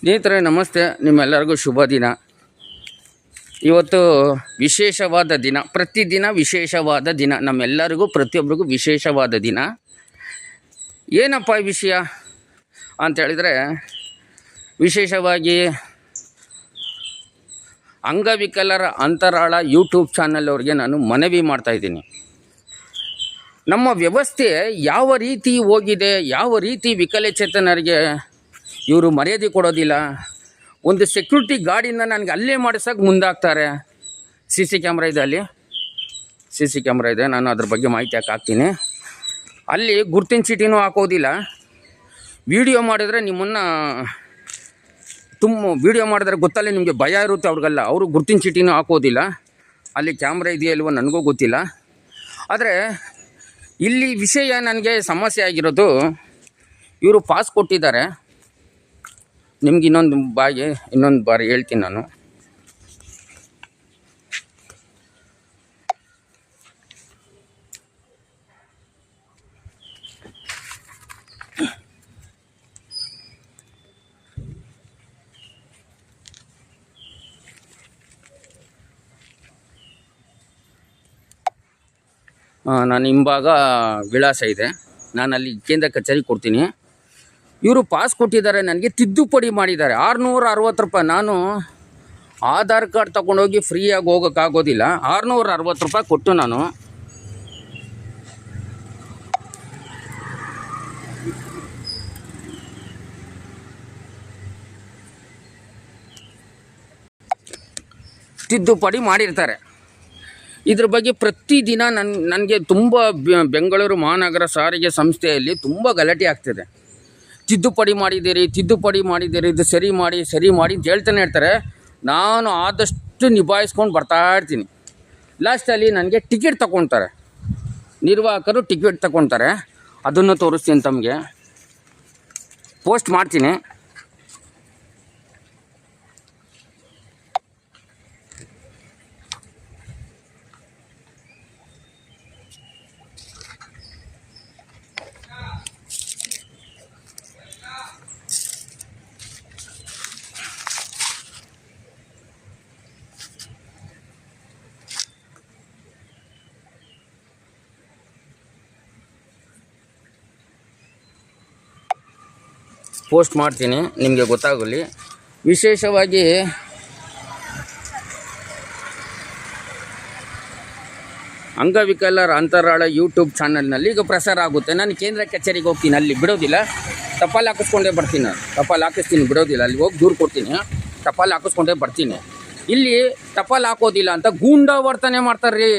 ಸ್ನೇಹಿತರೆ ನಮಸ್ತೆ. ನಿಮ್ಮೆಲ್ಲರಿಗೂ ಶುಭ ದಿನ. ಇವತ್ತು ವಿಶೇಷವಾದ ದಿನ, ಪ್ರತಿದಿನ ವಿಶೇಷವಾದ ದಿನ, ನಮ್ಮೆಲ್ಲರಿಗೂ ಪ್ರತಿಯೊಬ್ಬರಿಗೂ ವಿಶೇಷವಾದ ದಿನ. ಏನಪ್ಪ ವಿಷಯ ಅಂತೇಳಿದರೆ, ವಿಶೇಷವಾಗಿ ಅಂಗವಿಕಲರ ಅಂತರಾಳ ಯೂಟ್ಯೂಬ್ ಚಾನಲ್ ಅವ್ರಿಗೆ ನಾನು ಮನವಿ ಮಾಡ್ತಾಯಿದ್ದೀನಿ. ನಮ್ಮ ವ್ಯವಸ್ಥೆ ಯಾವ ರೀತಿ ಹೋಗಿದೆ, ಯಾವ ರೀತಿ ವಿಕಲಚೇತನರಿಗೆ ಇವರು ಮರ್ಯಾದೆ ಕೊಡೋದಿಲ್ಲ. ಒಂದು ಸೆಕ್ಯೂರಿಟಿ ಗಾರ್ಡಿಂದ ನನಗೆ ಅಲ್ಲೇ ಮಾಡಿಸೋಕೆ ಮುಂದಾಗ್ತಾರೆ. ಸಿ ಕ್ಯಾಮ್ರಾ ಇದೆ, ಅಲ್ಲಿ ಸಿ ಕ್ಯಾಮ್ರಾ ಇದೆ. ನಾನು ಅದ್ರ ಬಗ್ಗೆ ಮಾಹಿತಿ ಹಾಕ್ತೀನಿ. ಅಲ್ಲಿ ಗುರ್ತಿನ ಚೀಟಿನೂ ಹಾಕೋದಿಲ್ಲ. ವಿಡಿಯೋ ಮಾಡಿದ್ರೆ ನಿಮ್ಮನ್ನು ವಿಡಿಯೋ ಮಾಡಿದ್ರೆ ಗೊತ್ತಲ್ಲೇ ನಿಮಗೆ ಭಯ ಇರುತ್ತೆ ಅವ್ರಿಗೆಲ್ಲ. ಅವರು ಗುರ್ತಿನ ಚೀಟಿನೂ ಹಾಕೋದಿಲ್ಲ. ಅಲ್ಲಿ ಕ್ಯಾಮ್ರಾ ಇದೆಯಲ್ವ ನನಗೂ ಗೊತ್ತಿಲ್ಲ. ಆದರೆ ಇಲ್ಲಿ ವಿಷಯ ನನಗೆ ಸಮಸ್ಯೆ ಆಗಿರೋದು, ಇವರು ಪಾಸ್ ಕೊಟ್ಟಿದ್ದಾರೆ. ನಿಮ್ಗೆ ಇನ್ನೊಂದು ಬಾರಿ ಹೇಳ್ತೀನಿ ನಾನು. ನಾನು ಹಿಂಭಾಗ ವಿಳಾಸ ಇದೆ. ನಾನು ಅಲ್ಲಿ ಕೇಂದ್ರ ಕಚೇರಿ ಕೊಡ್ತೀನಿ. ಇವರು ಪಾಸ್ ಕೊಟ್ಟಿದ್ದಾರೆ, ನನಗೆ ತಿದ್ದುಪಡಿ ಮಾಡಿದ್ದಾರೆ. 660 ರೂಪಾಯಿ. ನಾನು ಆಧಾರ್ ಕಾರ್ಡ್ ತೊಗೊಂಡೋಗಿ ಫ್ರೀಯಾಗಿ ಹೋಗೋಕ್ಕಾಗೋದಿಲ್ಲ. 660 ರೂಪಾಯಿ ಕೊಟ್ಟು ನಾನು ತಿದ್ದುಪಡಿ ಮಾಡಿರ್ತಾರೆ. ಇದ್ರ ಬಗ್ಗೆ ಪ್ರತಿದಿನ ನನಗೆ ತುಂಬ ಬೆಂಗಳೂರು ಮಹಾನಗರ ಸಾರಿಗೆ ಸಂಸ್ಥೆಯಲ್ಲಿ ತುಂಬ ಗಲಾಟೆ ಆಗ್ತಿದೆ. ತಿದ್ದುಪಡಿ ಮಾಡಿದ್ದೀರಿ, ಇದು ಸರಿ ಮಾಡಿ ಅಂತ ಹೇಳ್ತಾನೆ ಇರ್ತಾರೆ. ನಾನು ಆದಷ್ಟು ನಿಭಾಯಿಸ್ಕೊಂಡು ಬರ್ತಾ ಇರ್ತೀನಿ. ಲಾಸ್ಟಲ್ಲಿ ನನಗೆ ಟಿಕೆಟ್ ತಗೊಳ್ತಾರೆ, ನಿರ್ವಾಹಕರು ಟಿಕೆಟ್ ತಗೊಳ್ತಾರೆ. ಅದನ್ನು ತೋರಿಸ್ತೀನಿ, ತಮಗೆ ಪೋಸ್ಟ್ ಮಾಡ್ತೀನಿ. ಪೋಸ್ಟ್ ಮಾಡ್ತೀನಿ, ನಿಮಗೆ ಗೊತ್ತಾಗಲಿ. ವಿಶೇಷವಾಗಿ ಅಂಗವಿಕಲರ ಅಂತರಾಳ ಯೂಟ್ಯೂಬ್ ಚಾನಲ್ನಲ್ಲಿ ಈಗ ಪ್ರಸಾರ ಆಗುತ್ತೆ. ನಾನು ಕೇಂದ್ರ ಕಚೇರಿಗೆ ಹೋಗ್ತೀನಿ, ಅಲ್ಲಿ ಬಿಡೋದಿಲ್ಲ. ಟಪಾಲು ಹಾಕಿಸ್ಕೊಂಡೇ ಬರ್ತೀನಿ. ಟಪಾಲು ಹಾಕಿಸ್ತೀನಿ, ಬಿಡೋದಿಲ್ಲ. ಅಲ್ಲಿ ಹೋಗಿ ದೂರು ಕೊಡ್ತೀನಿ, ಟಪಾಲು ಹಾಕಿಸ್ಕೊಂಡೇ ಬರ್ತೀನಿ. ಇಲ್ಲಿ ಟಪಾಲು ಹಾಕೋದಿಲ್ಲ ಅಂತ ಗೂಂಡಾ ವರ್ತನೆ ಮಾಡ್ತಾರೆ ರೀ.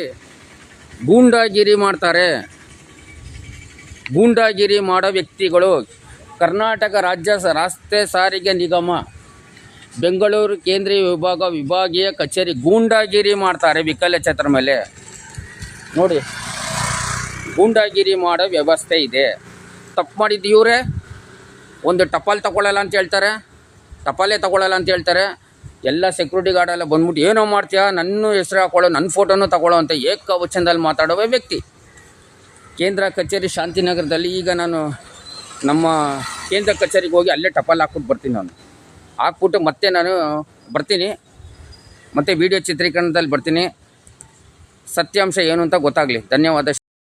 ಗೂಂಡಾಗಿರಿ ಮಾಡ್ತಾರೆ. ಗೂಂಡಾಗಿರಿ ಮಾಡೋ ವ್ಯಕ್ತಿಗಳು ಕರ್ನಾಟಕ ರಾಜ್ಯ ರಸ್ತೆ ಸಾರಿಗೆ ನಿಗಮ ಬೆಂಗಳೂರು ಕೇಂದ್ರೀಯ ವಿಭಾಗೀಯ ಕಚೇರಿ ಗೂಂಡಾಗಿರಿ ಮಾಡ್ತಾರೆ ವಿಕಲಚೇತರ ಮೇಲೆ. ನೋಡಿ, ಗೂಂಡಾಗಿರಿ ಮಾಡೋ ವ್ಯವಸ್ಥೆ ಇದೆ. ತಪ್ಪು ಮಾಡಿದ್ದು ಇವರೇ. ಒಂದು ಟಪಾಲ್ ತಗೊಳ್ಳಲ್ಲ ಅಂತ ಹೇಳ್ತಾರೆ, ಟಪಾಲೇ ತಗೊಳ್ಳಲ್ಲ ಅಂತ ಹೇಳ್ತಾರೆ. ಎಲ್ಲ ಸೆಕ್ಯೂರಿಟಿ ಗಾರ್ಡೆಲ್ಲ ಬಂದ್ಬಿಟ್ಟು ಏನೋ ಮಾಡ್ತೀಯಾ, ನನ್ನ ಹೆಸರು ಹಾಕೊಳ್ಳೋ, ನನ್ನ ಫೋಟೋನು ತಗೊಳ್ಳೋ ಅಂತ ಏಕವಚನದಲ್ಲಿ ಮಾತಾಡುವ ವ್ಯಕ್ತಿ. ಕೇಂದ್ರ ಕಚೇರಿ ಶಾಂತಿನಗರದಲ್ಲಿ. ಈಗ ನಾನು ನಮ್ಮ ಕೇಂದ್ರ ಕಚೇರಿಗೆ ಹೋಗಿ ಅಲ್ಲೇ ಟಪಾಲ್ ಹಾಕ್ಬಿಟ್ಟು ಬರ್ತೀನಿ. ನಾನು ಹಾಕ್ಬಿಟ್ಟು ಮತ್ತೆ ನಾನು ಬರ್ತೀನಿ, ಮತ್ತೆ ವಿಡಿಯೋ ಚಿತ್ರೀಕರಣದಲ್ಲಿ ಬರ್ತೀನಿ. ಸತ್ಯಾಂಶ ಏನು ಅಂತ ಗೊತ್ತಾಗಲಿ. ಧನ್ಯವಾದ.